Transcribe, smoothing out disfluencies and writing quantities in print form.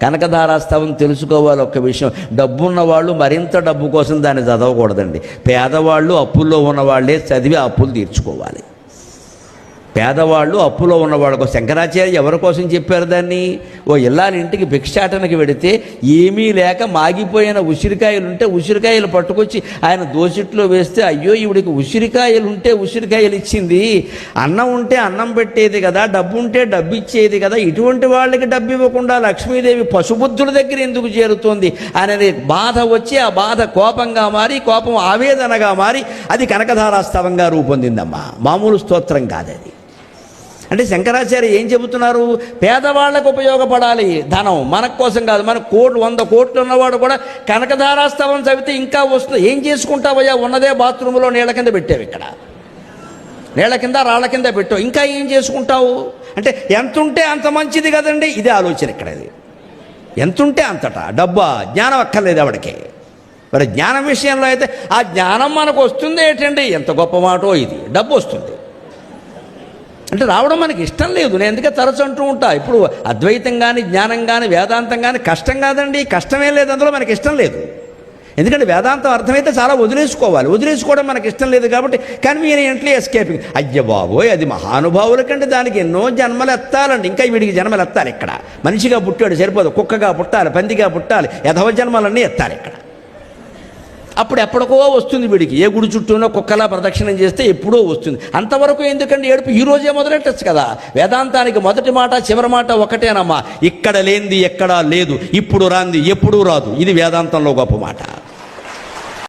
కనకధారాస్తవం తెలుసుకోవాలి. ఒక్క విషయం, డబ్బున్న వాళ్ళు మరింత డబ్బు కోసం దాన్ని చదవకూడదండి. పేదవాళ్ళు అప్పుల్లో ఉన్నవాళ్ళే చదివి అప్పులు తీర్చుకోవాలి. పేదవాళ్ళు అప్పులో ఉన్నవాళ్ళ కోసం. శంకరాచార్య ఎవరి కోసం చెప్పారు దాన్ని? ఓ ఇల్లాలి ఇంటికి భిక్షాటనకి వెడితే ఏమీ లేక మాగిపోయిన ఉసిరికాయలు ఉంటే ఉసిరికాయలు పట్టుకొచ్చి ఆయన దోసిట్లో వేస్తే, అయ్యో ఈవిడికి ఉసిరికాయలు ఉంటే ఉసిరికాయలు ఇచ్చింది, అన్నం ఉంటే అన్నం పెట్టేది కదా, డబ్బు ఉంటే డబ్బు ఇచ్చేది కదా, ఇటువంటి వాళ్ళకి డబ్బు ఇవ్వకుండా లక్ష్మీదేవి పశుబుద్ధుల దగ్గర ఎందుకు చేరుతోంది అనేది బాధ వచ్చి, ఆ బాధ కోపంగా మారి, కోపం ఆవేదనగా మారి అది కనకధారాస్తవంగా రూపొందిందమ్మా. మామూలు స్తోత్రం కాదది. అంటే శంకరాచార్య ఏం చెబుతున్నారు? పేదవాళ్లకు ఉపయోగపడాలి ధనం, మన కోసం కాదు. మన 100 కోట్లు ఉన్నవాడు కూడా కనకధారాస్తవం చదివితే ఇంకా వస్తుంది. ఏం చేసుకుంటావయ్యా, ఉన్నదే బాత్రూంలో నీళ్ళ కింద పెట్టావు, ఇక్కడ నీళ్ళ కింద రాళ్ల కింద పెట్టావు, ఇంకా ఏం చేసుకుంటావు? అంటే ఎంతుంటే అంత మంచిది కదండి. ఇదే ఆలోచన ఇక్కడ. ఇది ఎంతుంటే అంతటా. డబ్బా, జ్ఞానం అక్కర్లేదు ఎవడికి. మరి జ్ఞానం విషయంలో అయితే ఆ జ్ఞానం మనకు వస్తుంది ఏంటండి, ఎంత గొప్ప మాటో ఇది. డబ్బు వస్తుంది అంటే రావడం మనకి ఇష్టం లేదు. నేను ఎందుకే తరచు అంటూ ఉంటా, ఇప్పుడు అద్వైతం కానీ జ్ఞానం కానీ వేదాంతం కానీ కష్టం కాదండి, కష్టమే లేదు, అందులో మనకి ఇష్టం లేదు. ఎందుకంటే వేదాంతం అర్థమైతే చాలా వదిలేసుకోవాలి, వదిలేసుకోవడం మనకి ఇష్టం లేదు కాబట్టి కన్వీనియంట్లీ ఎస్కేపింగ్. అయ్య బాబోయ్, అది మహానుభావుల కంటే దానికి ఎన్నో జన్మలు ఎత్తాలండి. ఇంకా వీడికి జన్మలు ఎత్తాలి. ఇక్కడ మనిషిగా పుట్టాడు సరిపోదు, కుక్కగా పుట్టాలి, పందిగా పుట్టాలి, యథవ జన్మలన్నీ ఎత్తాలి ఇక్కడ. అప్పుడు ఎప్పటికో వస్తుంది వీడికి. ఏ గుడి చుట్టూనో కుక్కలా ప్రదక్షిణం చేస్తే ఎప్పుడో వస్తుంది. అంతవరకు ఎందుకండి ఏడుపు? ఈ రోజే మొదలెట్టచ్చు కదా. వేదాంతానికి మొదటి మాట చివరి మాట ఒకటేనమ్మా, ఇక్కడ లేనిది ఎక్కడా లేదు, ఇప్పుడు రాంది ఎప్పుడూ రాదు. ఇది వేదాంతంలో గొప్ప మాట.